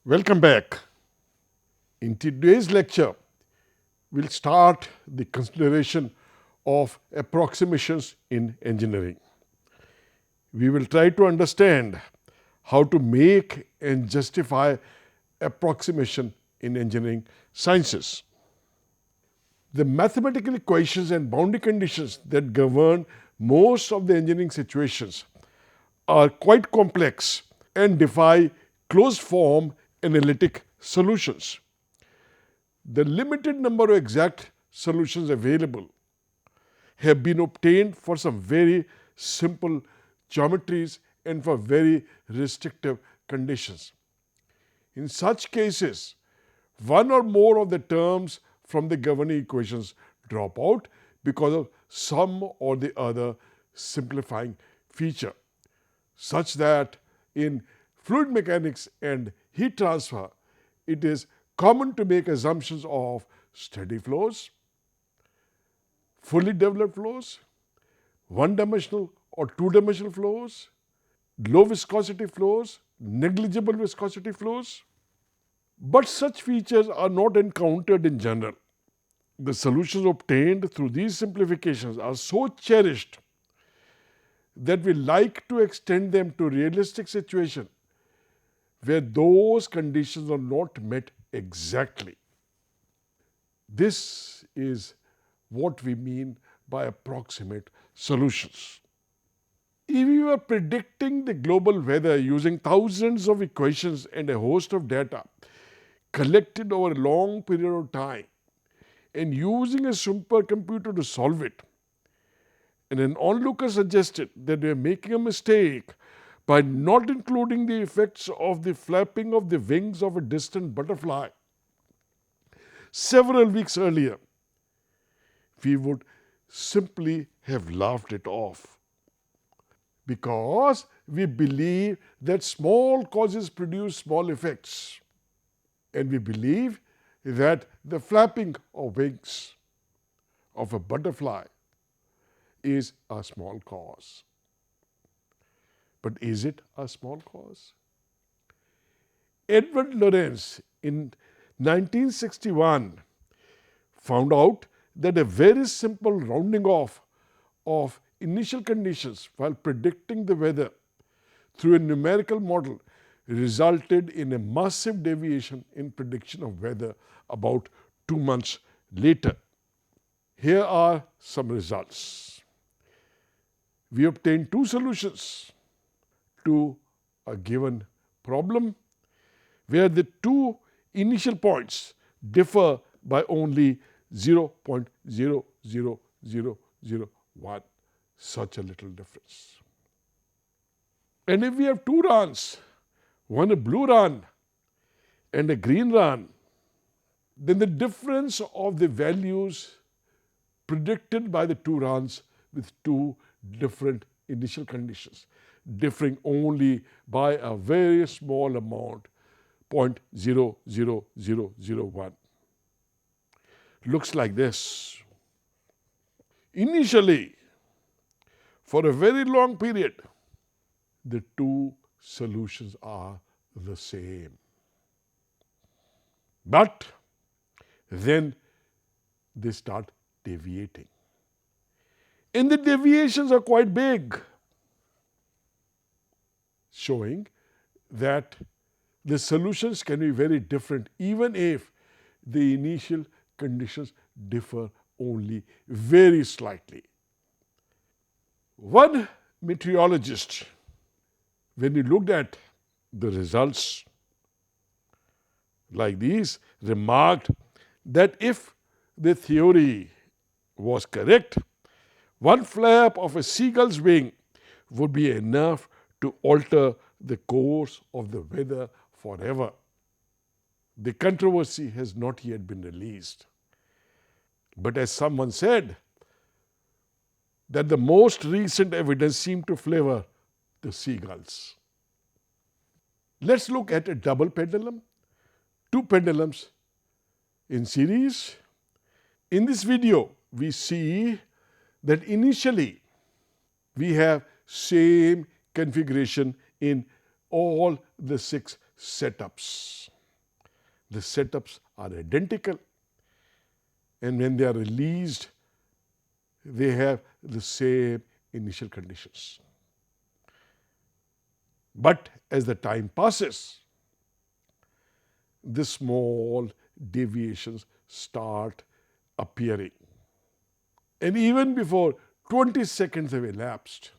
Welcome back. In today's lecture, we'll start the consideration of approximations in engineering. We will try to understand how to make and justify approximation in engineering sciences. The mathematical equations and boundary conditions that govern most of the engineering situations are quite complex and defy closed form analytic solutions. The limited number of exact solutions available have been obtained for some very simple geometries and for very restrictive conditions. In such cases, one or more of the terms from the governing equations drop out because of some or the other simplifying feature, such that in fluid mechanics and heat transfer, it is common to make assumptions of steady flows, fully developed flows, one-dimensional or two-dimensional flows, low viscosity flows, negligible viscosity flows. But such features are not encountered in general. The solutions obtained through these simplifications are so cherished that we like to extend them to realistic situations where those conditions are not met exactly. This is what we mean by approximate solutions. If we were predicting the global weather using thousands of equations and a host of data collected over a long period of time and using a supercomputer to solve it, and an onlooker suggested that we are making a mistake by not including the effects of the flapping of the wings of a distant butterfly several weeks earlier, we would simply have laughed it off, because we believe that small causes produce small effects, and we believe that the flapping of wings of a butterfly is a small cause. But is it a small cause? Edward Lorenz in 1961 found out that a very simple rounding off of initial conditions while predicting the weather through a numerical model resulted in a massive deviation in prediction of weather about 2 months later. Here are some results. We obtained two solutions to a given problem where the two initial points differ by only 0.00001, such a little difference. And if we have two runs, one a blue run and a green run, then the difference of the values predicted by the two runs with two different initial conditions, differing only by a very small amount, 0.00001. Looks like this. Initially, for a very long period, the two solutions are the same. But then they start deviating. And the deviations are quite big, showing that the solutions can be very different even if the initial conditions differ only very slightly. One meteorologist, when he looked at the results like these, remarked that if the theory was correct, one flap of a seagull's wing would be enough to alter the course of the weather forever. The controversy has not yet been released. But as someone said, that the most recent evidence seemed to favor the seagulls. Let's look at a double pendulum, two pendulums in series. In this video, we see that initially we have same configuration in all the 6 setups. the setups are identical, and when they are released, they have the same initial conditions. But as the time passes, the small deviations start appearing. And even before 20 seconds have elapsed,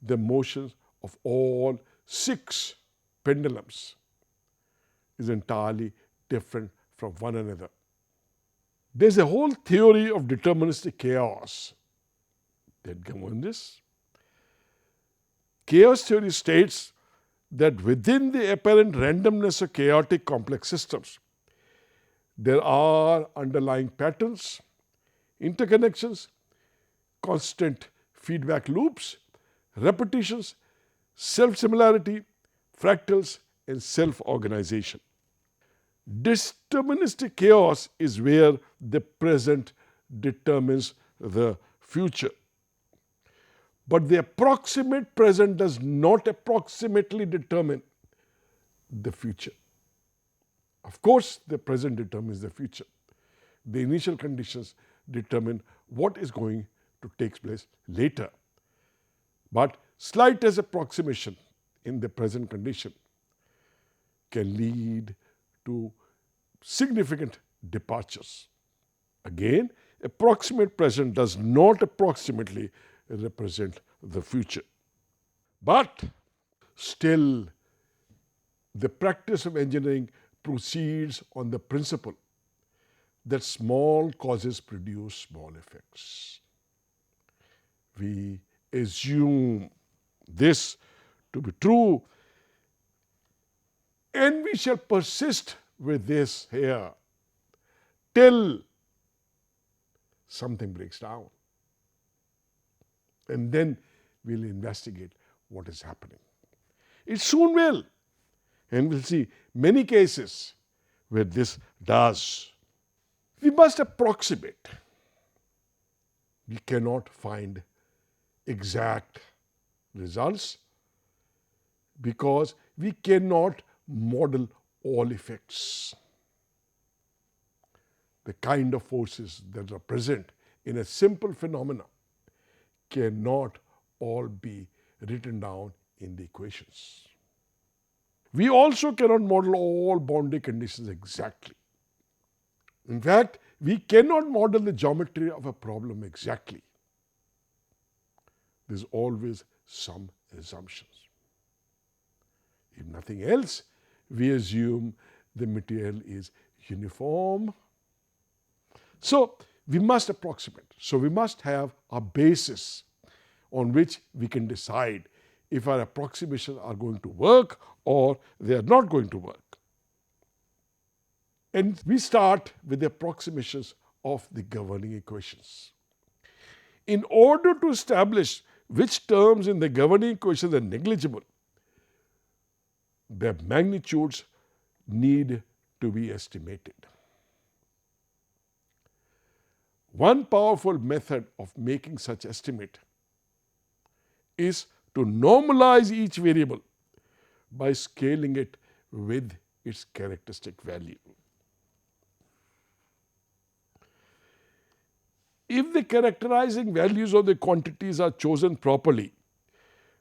the motions of all 6 pendulums is entirely different from one another. There's a whole theory of deterministic chaos that governs this. Chaos theory states that within the apparent randomness of chaotic complex systems, there are underlying patterns, interconnections, constant feedback loops, repetitions, self-similarity, fractals, and self-organization. Deterministic chaos is where the present determines the future. But the approximate present does not approximately determine the future. Of course, the present determines the future. The initial conditions determine what is going to take place later. But slightest approximation in the present condition can lead to significant departures. Again, approximate present does not approximately represent the future. But still, the practice of engineering proceeds on the principle that small causes produce small effects. We assume this to be true, and we shall persist with this here till something breaks down. And then we'll investigate what is happening. It soon will. And we'll see many cases where this does. We must approximate. We cannot find exact results because we cannot model all effects. The kind of forces that are present in a simple phenomena cannot all be written down in the equations. We also cannot model all boundary conditions exactly. In fact, we cannot model the geometry of a problem exactly. There's always some assumptions. If nothing else, we assume the material is uniform. So we must approximate. So we must have a basis on which we can decide if our approximations are going to work or they are not going to work. And we start with the approximations of the governing equations. In order to establish which terms in the governing equations are negligible, their magnitudes need to be estimated. One powerful method of making such estimate is to normalize each variable by scaling it with its characteristic value. If the characterizing values of the quantities are chosen properly,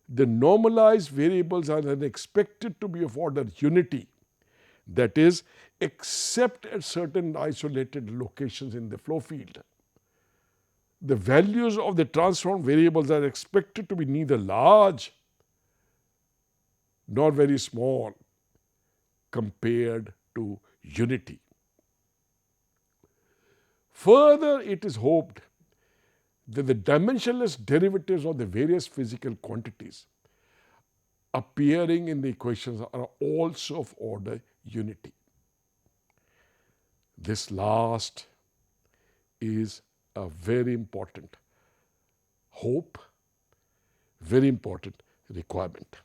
the normalized variables are then expected to be of order unity, that is, except at certain isolated locations in the flow field. The values of the transformed variables are expected to be neither large nor very small compared to unity. Further, it is hoped that the dimensionless derivatives of the various physical quantities appearing in the equations are also of order unity. This last is a very important hope, very important requirement.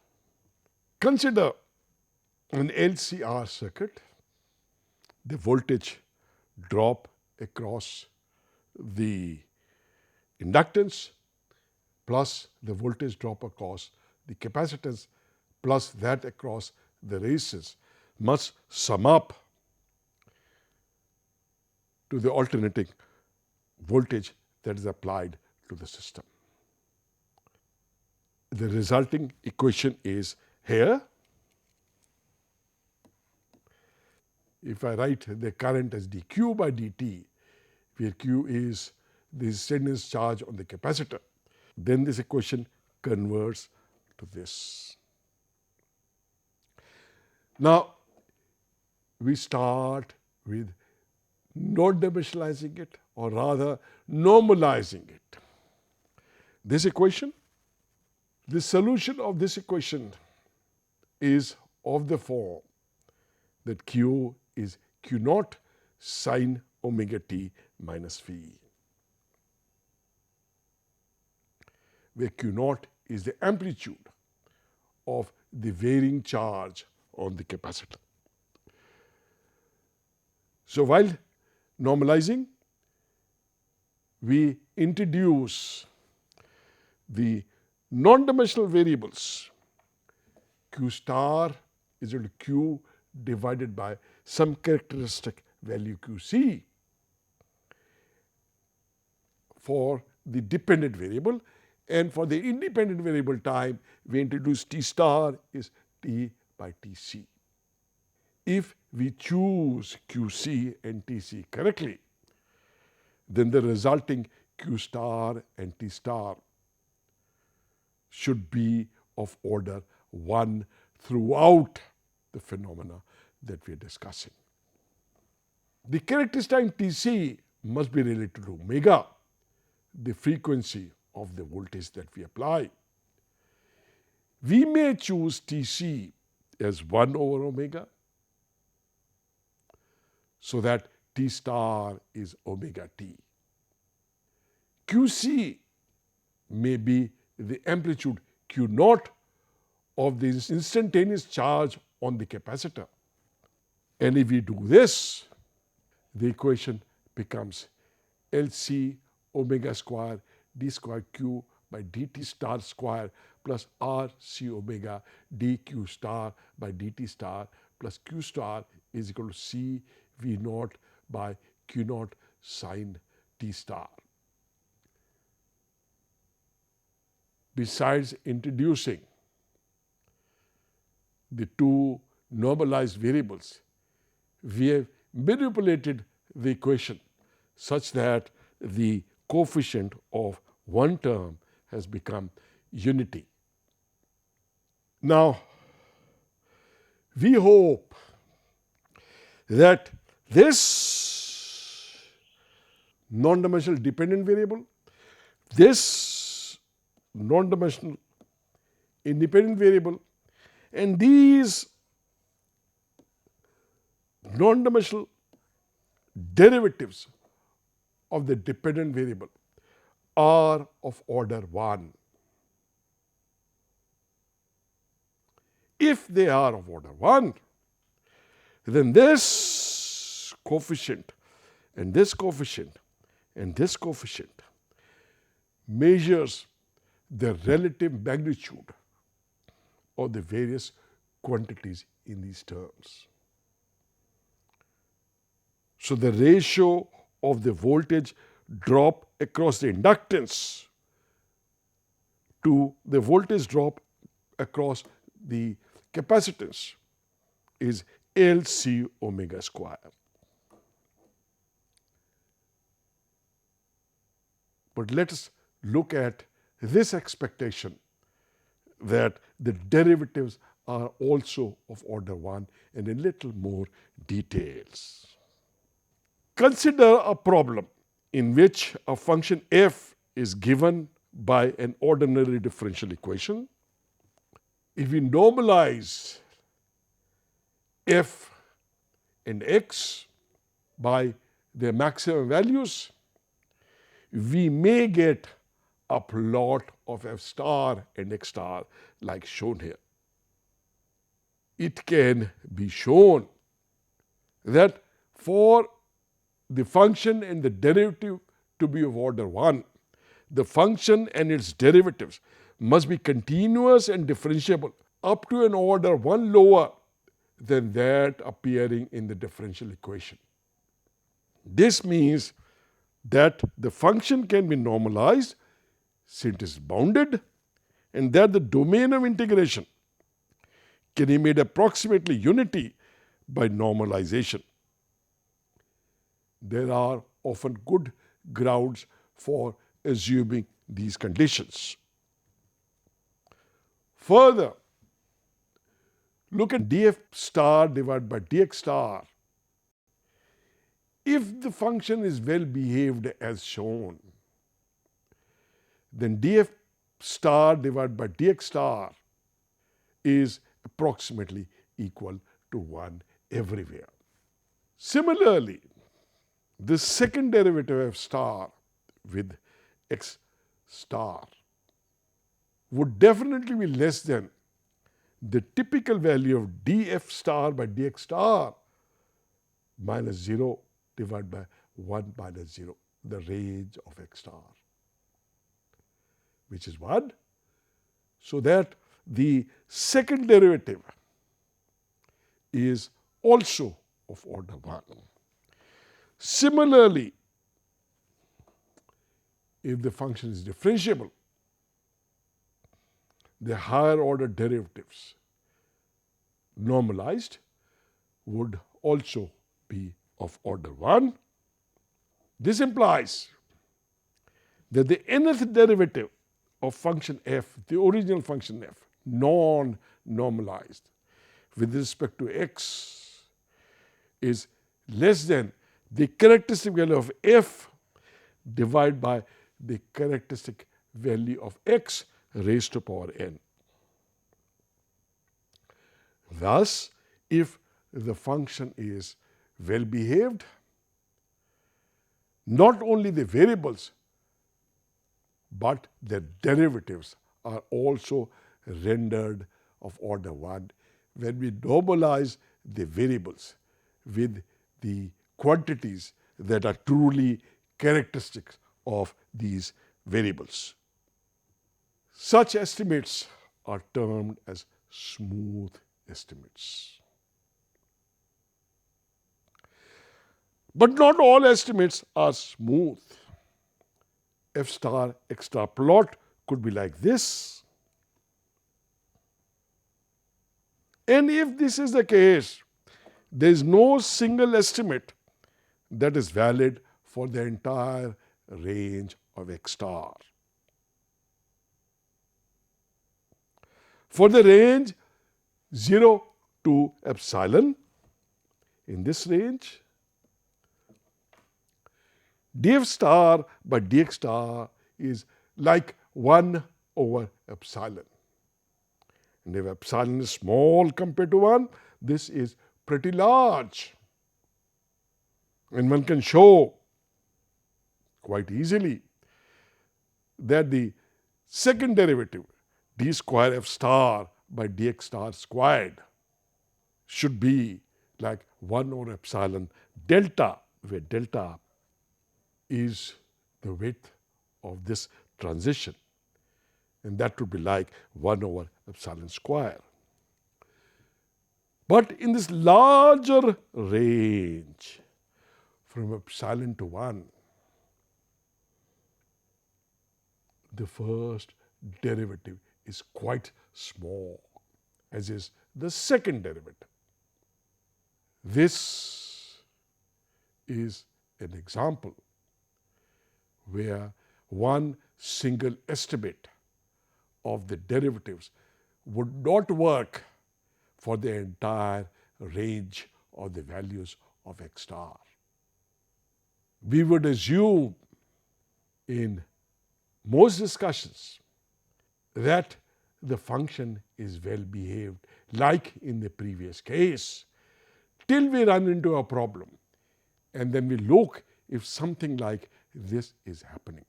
Consider an LCR circuit, the voltage drop across the inductance plus the voltage drop across the capacitance plus that across the resistance. must sum up to the alternating voltage that is applied to the system. The resulting equation is here. If I write the current as dq by dt, where q is the instantaneous charge on the capacitor, then this equation converts to this. Now, we start with not dimensionalizing it, or rather normalizing it. This equation, the solution of this equation is of the form that q is q naught sine omega t minus phi, where q naught is the amplitude of the varying charge on the capacitor. So while normalizing, we introduce the non-dimensional variables q star is equal to q divided by some characteristic value qc for the dependent variable, and for the independent variable time we introduce t star is t by tc. If we choose qc and tc correctly, then the resulting q star and t star should be of order 1 throughout the phenomena that we are discussing. The characteristic time tc must be related to omega, the frequency of the voltage that we apply. We may choose tc as 1 over omega, so that t star is omega t. qc may be the amplitude q naught of the instantaneous charge on the capacitor. And if we do this, the equation becomes LC omega square d square q by dt star square plus RC omega dq star by dt star plus q star is equal to C V naught by q naught sine t star. Besides introducing the two normalized variables, we have manipulated the equation such that the coefficient of one term has become unity. Now, we hope that this non-dimensional dependent variable, this non-dimensional independent variable, and these non-dimensional derivatives of the dependent variable are of order 1. If they are of order 1, then this coefficient and this coefficient and this coefficient measures the relative magnitude of the various quantities in these terms. So the ratio of the voltage drop across the inductance to the voltage drop across the capacitance is LC omega square. But let us look at this expectation that the derivatives are also of order 1 and a little more details. Consider a problem in which a function f is given by an ordinary differential equation. If we normalize f and x by their maximum values, we may get a plot of f star and x star like shown here. It can be shown that for the function and the derivative to be of order 1, the function and its derivatives must be continuous and differentiable up to an order 1 lower than that appearing in the differential equation. This means that the function can be normalized since it is bounded, and that the domain of integration can be made approximately unity by normalization. There are often good grounds for assuming these conditions. Further, look at df star divided by dx star. If the function is well behaved as shown, then df star divided by dx star is approximately equal to 1 everywhere. Similarly, the second derivative of star with x star would definitely be less than the typical value of df star by dx star minus 0 divided by 1 minus 0, the range of x star, which is 1. So that the second derivative is also of order 1. Similarly, if the function is differentiable, the higher order derivatives normalized would also be of order 1. This implies that the nth derivative of function f, the original function f, non-normalized with respect to x, is less than the characteristic value of f divided by the characteristic value of x raised to power n. Thus, if the function is well behaved, not only the variables but their derivatives are also rendered of order 1 when we normalize the variables with the quantities that are truly characteristics of these variables. Such estimates are termed as smooth estimates. But not all estimates are smooth. F star x star plot could be like this. And if this is the case, there is no single estimate that is valid for the entire range of x star. For the range 0 to epsilon, in this range, df star by dx star is like 1 over epsilon. And if epsilon is small compared to 1, this is pretty large. And one can show quite easily that the second derivative, d square f star by dx star squared, should be like 1 over epsilon delta, where delta is the width of this transition, and that would be like 1 over epsilon square. But in this larger range from epsilon to 1, the first derivative is quite small, as is the second derivative. This is an example where one single estimate of the derivatives would not work for the entire range of the values of x star. We would assume in most discussions that the function is well behaved, like in the previous case, till we run into a problem, and then we look if something like this is happening.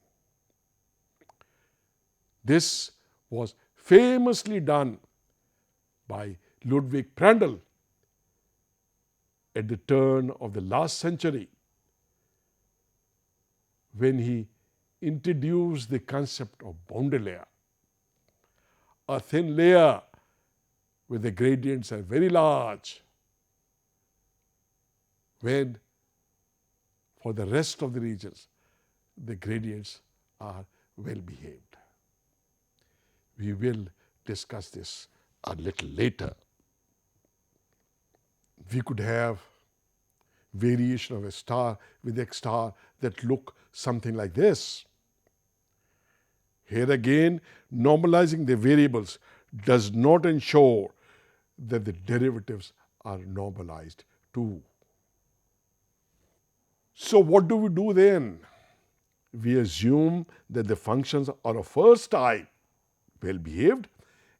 This was famously done by Ludwig Prandtl at the turn of the last century, when he introduced the concept of boundary layer, a thin layer where the gradients are very large when for the rest of the regions the gradients are well behaved. We will discuss this a little later. We could have variation of a star with X star that look something like this. Here again, normalizing the variables does not ensure that the derivatives are normalized too. So what do we do then? We assume that the functions are of first type, well behaved,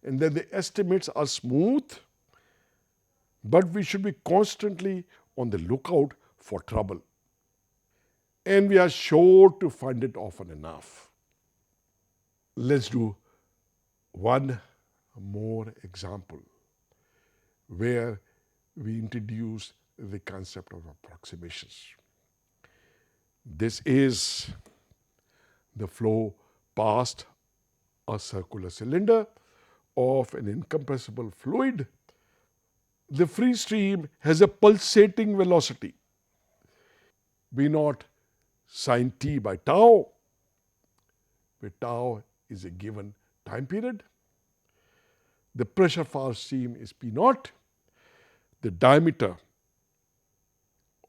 and that the estimates are smooth, but we should be constantly on the lookout for trouble. And we are sure to find it often enough. Let's do one more example where we introduce the concept of approximations. This is the flow past a circular cylinder of an incompressible fluid. The free stream has a pulsating velocity V naught sine t by tau, where tau is a given time period. The pressure for stream is P naught. The diameter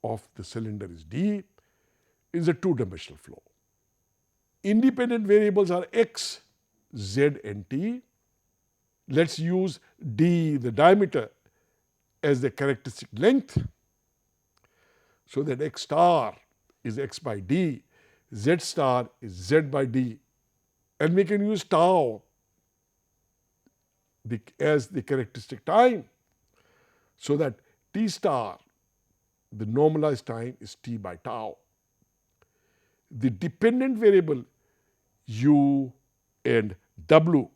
of the cylinder is d. Is a two-dimensional flow. Independent variables are x, z, and t. Let's use d, the diameter, as the characteristic length, so that x star is x by d, z star is z by d, and we can use tau as the characteristic time, so that t star, the normalized time, is t by tau. The dependent variable u and w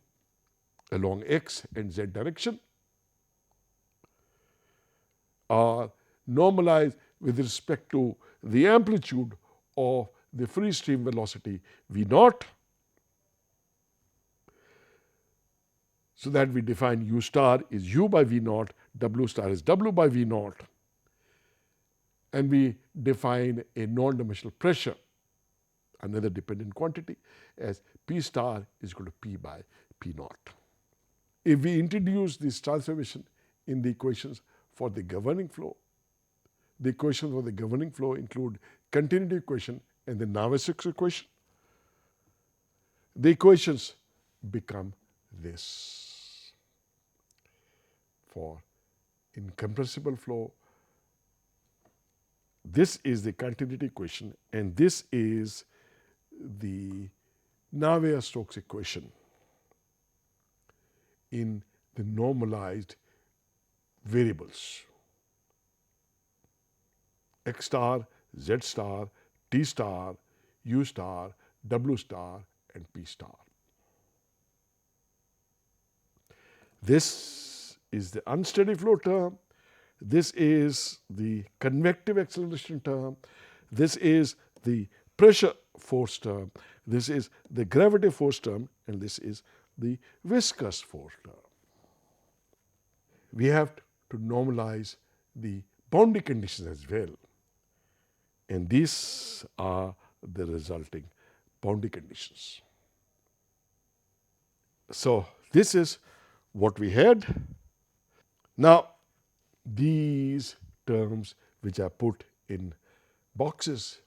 along x and z direction are normalized with respect to the amplitude of the free stream velocity v naught, so that we define u star is u by v naught, w star is w by v naught, and we define a non-dimensional pressure, another dependent quantity, as P star is equal to P by P naught. If we introduce this transformation in the equations for the governing flow, the equations for the governing flow include continuity equation and the Navier-Stokes equation. The equations become this. For incompressible flow, this is the continuity equation, and this is the Navier-Stokes equation in the normalized variables x star, z star, t star, u star, w star, and p star. This is the unsteady flow term. This is the convective acceleration term. This is the pressure force term. This is the gravity force term, and this is the viscous force term. We have to normalize the boundary conditions as well, and these are the resulting boundary conditions. So this is what we had. Now these terms which are put in boxes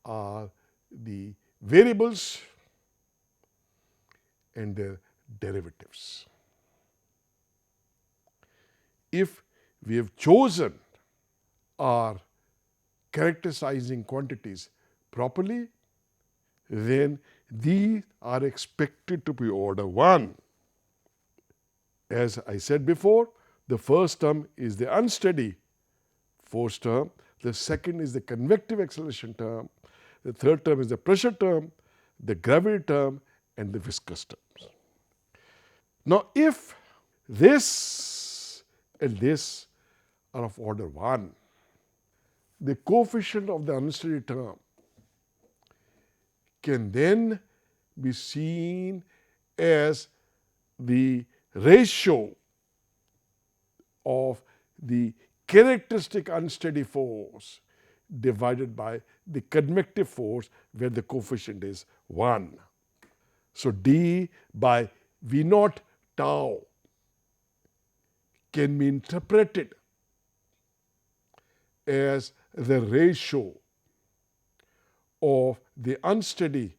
are the variables and their derivatives. If we have chosen our characterizing quantities properly, then these are expected to be order 1. As I said before, the first term is the unsteady force term, the second is the convective acceleration term, the third term is the pressure term, the gravity term, and the viscous terms. Now if this and this are of order 1, the coefficient of the unsteady term can then be seen as the ratio of the characteristic unsteady force divided by the convective force where the coefficient is 1. So d by V naught tau can be interpreted as the ratio of the unsteady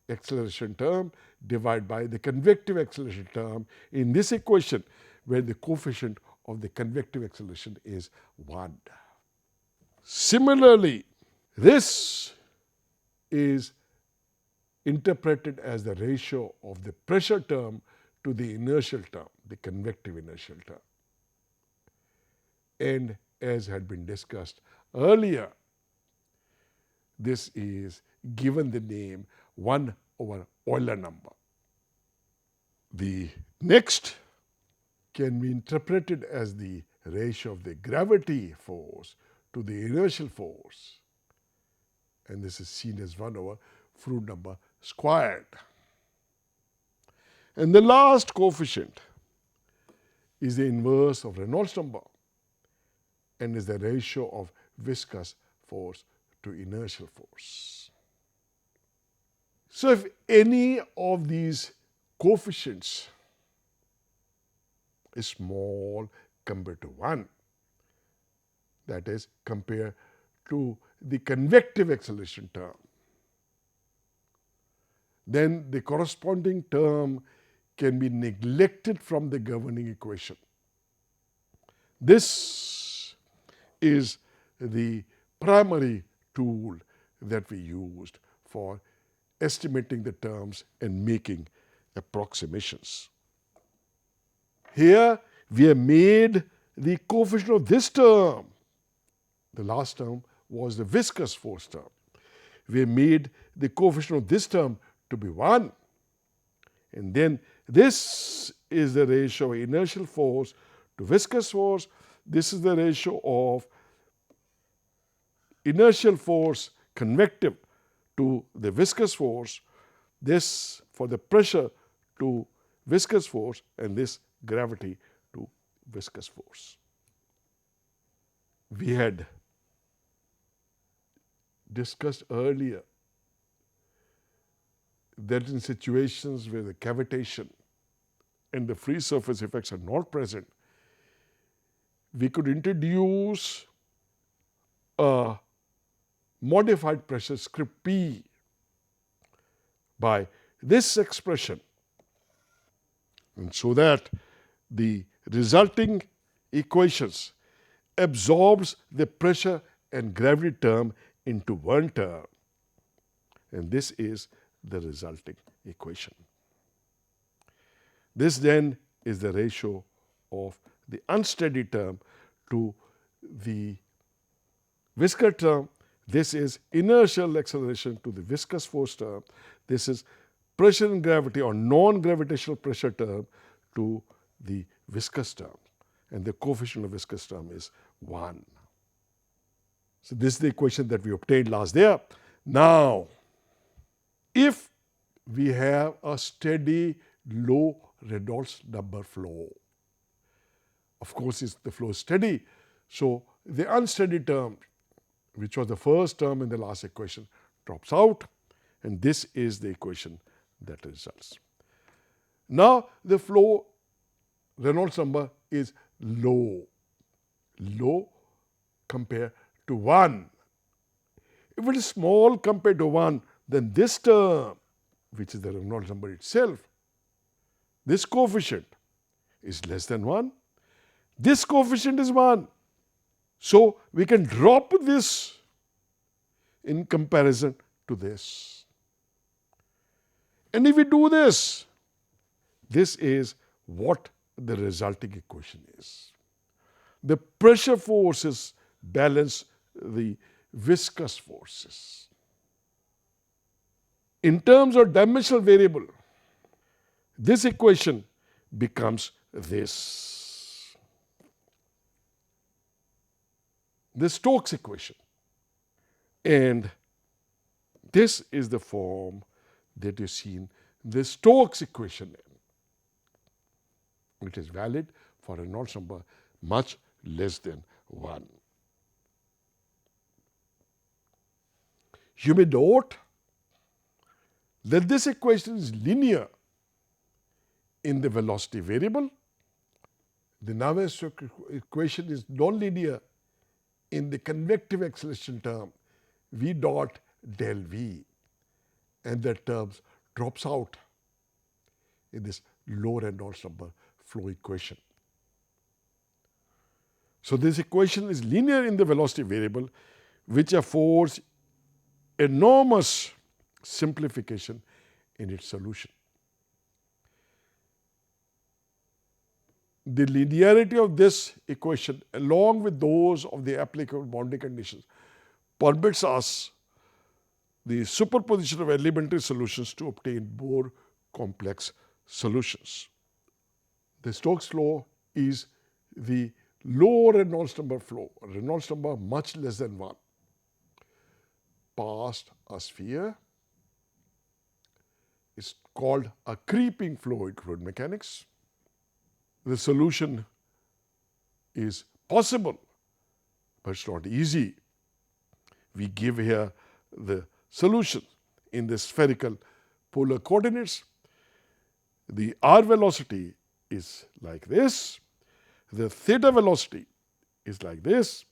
acceleration term divided by the convective acceleration term in this equation where the coefficient of the convective acceleration is 1. Similarly, this is interpreted as the ratio of the pressure term to the inertial term, the convective inertial term. And as had been discussed earlier, this is given the name 1 over Euler number. The next can be interpreted as the ratio of the gravity force to the inertial force, and this is seen as 1 over Froude number squared. And the last coefficient is the inverse of Reynolds number and is the ratio of viscous force to inertial force. So if any of these coefficients is small compared to 1, that is compared to the convective acceleration term, then the corresponding term can be neglected from the governing equation. This is the primary tool that we used for estimating the terms and making approximations. Here we have made the coefficient of this term. The last term was the viscous force term. We have made the coefficient of this term to be 1. And then this is the ratio of inertial force to viscous force. This is the ratio of inertial force convective to the viscous force. This for the pressure to viscous force, and this gravity to viscous force. We had discussed earlier that in situations where the cavitation and the free surface effects are not present, we could introduce a modified pressure script P by this expression, and so that the resulting equations absorbs the pressure and gravity term into one term, and this is the resulting equation. This then is the ratio of the unsteady term to the viscous term. This is inertial acceleration to the viscous force term. This is pressure and gravity or non-gravitational pressure term to the viscous term, and the coefficient of viscous term is 1. So this is the equation that we obtained last year. Now, if we have a steady low Reynolds number flow, of course the flow is steady, so the unsteady term, which was the first term in the last equation, drops out, and this is the equation that results. Now the flow Reynolds number is low compared to 1. If it is small compared to 1, then this term, which is the Reynolds number itself, this coefficient is less than 1. This coefficient is 1. So we can drop this in comparison to this. And if we do this, this is what the resulting equation is. The pressure forces balance the viscous forces. In terms of dimensional variable, this equation becomes this. The Stokes equation. And this is the form that you see in the Stokes equation. It is valid for a Reynolds number much less than 1. You may note that this equation is linear in the velocity variable. The Navier-Stokes equation is nonlinear in the convective acceleration term v dot del v, and that term drops out in this low Reynolds number flow equation. So this equation is linear in the velocity variable, which affords enormous simplification in its solution. The linearity of this equation, along with those of the applicable boundary conditions, permits us the superposition of elementary solutions to obtain more complex solutions. The Stokes law is the low Reynolds number flow, Reynolds number much less than 1, past a sphere. It's called a creeping flow in fluid mechanics. The solution is possible, but it's not easy. We give here the solution in the spherical polar coordinates. The r velocity is like this, the theta velocity is like this,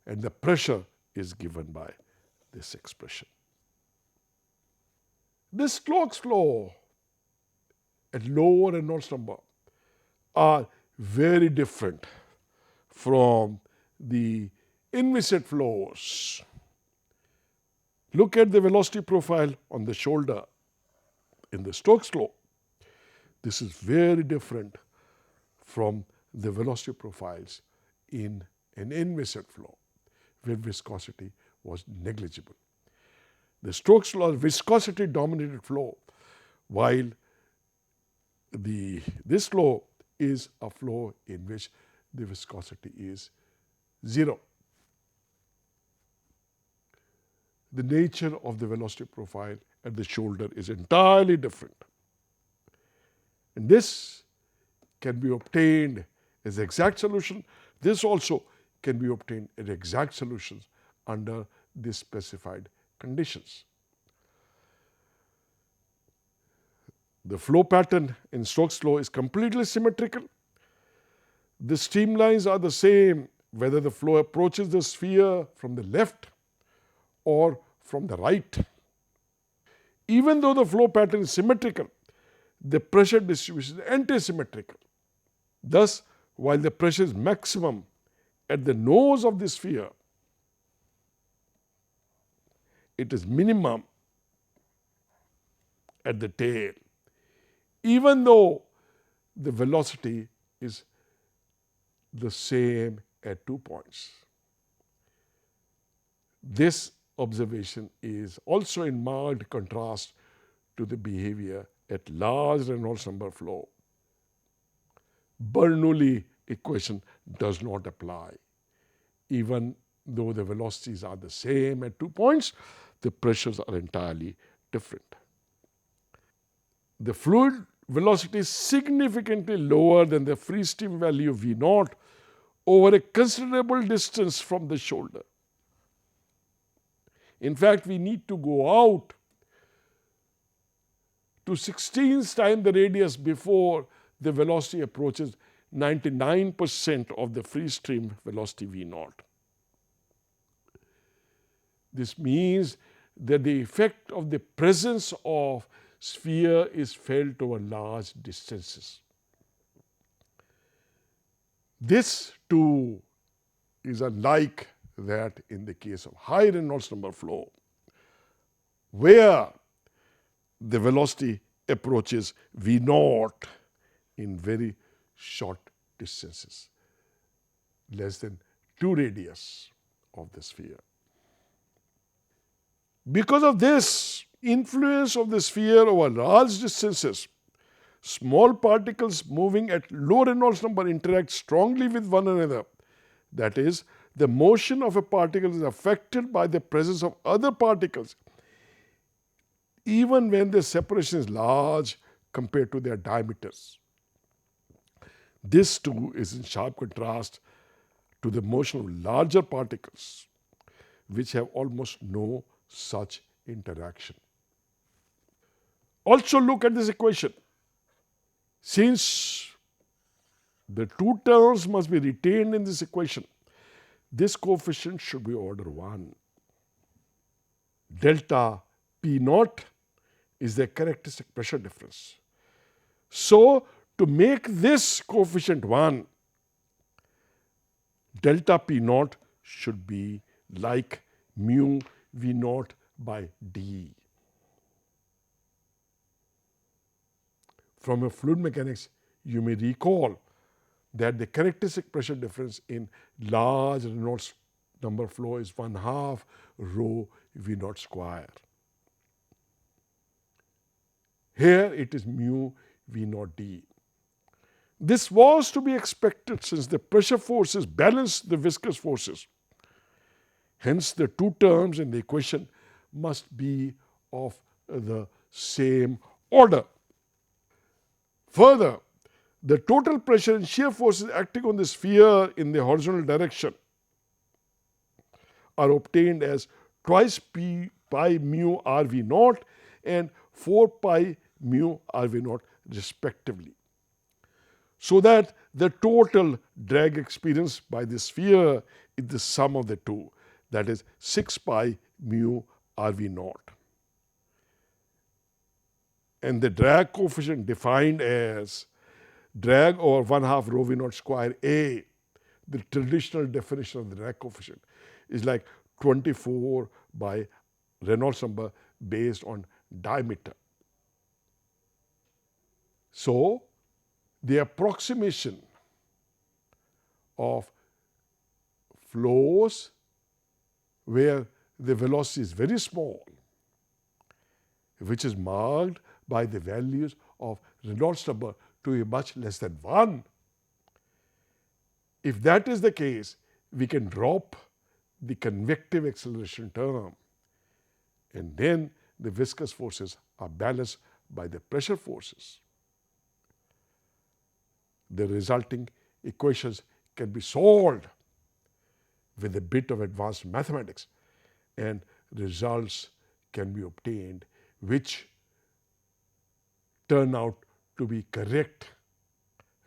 and the pressure is given by this expression. This Stokes law at lower Reynolds number are very different from the inviscid flows. Look at the velocity profile on the shoulder in the Stokes law. This is very different from the velocity profiles in an inviscid flow, where viscosity was negligible. The Stokes law is viscosity dominated flow, while this flow is a flow in which the viscosity is 0. The nature of the velocity profile at the shoulder is entirely different. And this can be obtained as exact solution. This also can be obtained as exact solutions under the specified conditions. The flow pattern in Stokes law is completely symmetrical. The streamlines are the same whether the flow approaches the sphere from the left or from the right. Even though the flow pattern is symmetrical, the pressure distribution is anti-symmetrical. Thus, while the pressure is maximum at the nose of the sphere, it is minimum at the tail, even though the velocity is the same at 2 points. This observation is also in marked contrast to the behavior at large Reynolds number flow. Bernoulli equation does not apply. Even though the velocities are the same at 2 points, the pressures are entirely different. The fluid velocity is significantly lower than the free stream value V naught over a considerable distance from the shoulder. In fact, we need to go out to 16th time the radius before the velocity approaches 99% of the free stream velocity V naught. This means that the effect of the presence of sphere is felt over large distances. This too is unlike that in the case of high Reynolds number flow, where the velocity approaches V naught in very short distances, less than 2 radius of the sphere. Because of this influence of the sphere over large distances, small particles moving at low Reynolds number interact strongly with one another. That is, the motion of a particle is affected by the presence of other particles, even when the separation is large compared to their diameters. This too is in sharp contrast to the motion of larger particles which have almost no such interaction. Also look at this equation. Since the two terms must be retained in this equation, this coefficient should be order 1. Delta P naught is the characteristic pressure difference. So, to make this coefficient 1, delta P naught should be like mu V naught by d. From your fluid mechanics, you may recall that the characteristic pressure difference in large Reynolds number flow is 1/2 rho V naught square. Here it is mu V naught d. This was to be expected since the pressure forces balance the viscous forces. Hence, the two terms in the equation must be of the same order. Further, the total pressure and shear forces acting on the sphere in the horizontal direction are obtained as twice p pi mu rv naught and 4 pi mu rv naught respectively. So that the total drag experienced by the sphere is the sum of the two, that is 6 pi mu rv naught. And the drag coefficient defined as drag over 1/2 rho v naught square A, the traditional definition of the drag coefficient, is like 24 by Reynolds number based on diameter. So, the approximation of flows where the velocity is very small, which is marked by the values of Reynolds number to be much less than 1. If that is the case, we can drop the convective acceleration term, and then the viscous forces are balanced by the pressure forces. The resulting equations can be solved with a bit of advanced mathematics, and results can be obtained which turn out to be correct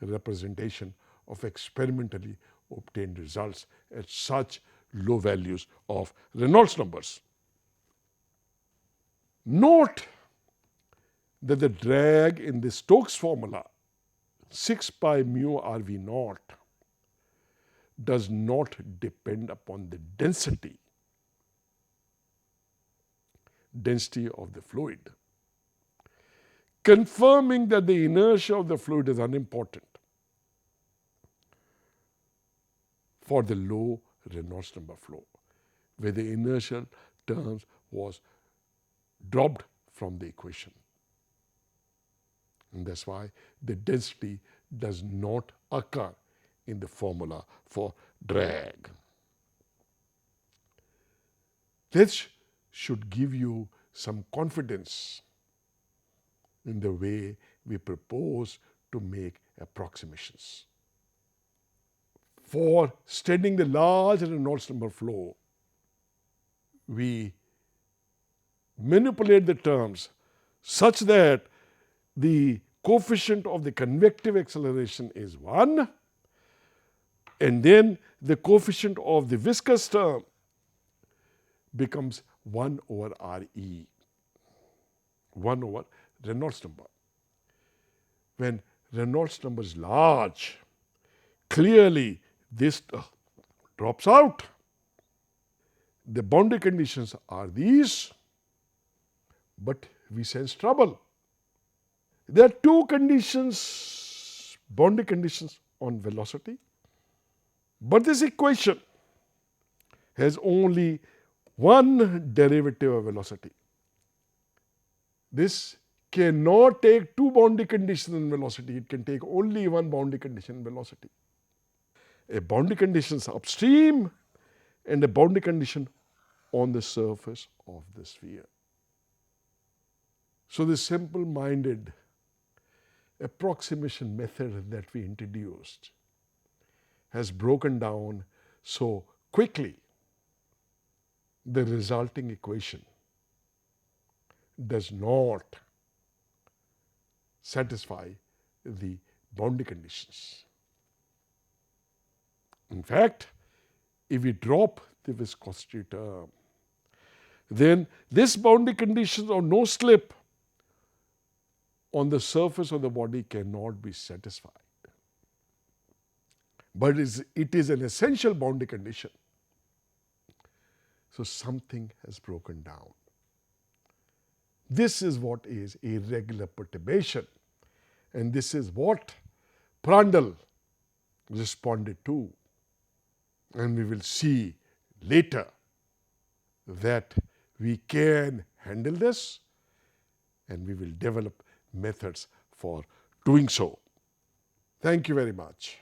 representation of experimentally obtained results at such low values of Reynolds numbers. Note that the drag in the Stokes formula 6 pi mu rv naught does not depend upon the density of the fluid, confirming that the inertia of the fluid is unimportant for the low Reynolds number flow, where the inertial terms was dropped from the equation. And that's why the density does not occur in the formula for drag. This should give you some confidence in the way we propose to make approximations. For studying the large Reynolds number flow, we manipulate the terms such that the coefficient of the convective acceleration is 1, and then the coefficient of the viscous term becomes 1 over Re, 1 over Reynolds number. When Reynolds number is large, clearly this drops out. The boundary conditions are these, but we sense trouble. There are two conditions, boundary conditions on velocity, but this equation has only one derivative of velocity. This cannot take two boundary conditions in velocity, it can take only one boundary condition in velocity. A boundary condition upstream and a boundary condition on the surface of the sphere. So the simple-minded approximation method that we introduced has broken down so quickly, the resulting equation does not satisfy the boundary conditions. In fact, if we drop the viscosity term, then this boundary conditions of no slip on the surface of the body cannot be satisfied. But it is an essential boundary condition. So something has broken down. This is what is irregular perturbation, and this is what Prandtl responded to. And we will see later that we can handle this, and we will develop methods for doing so. Thank you very much.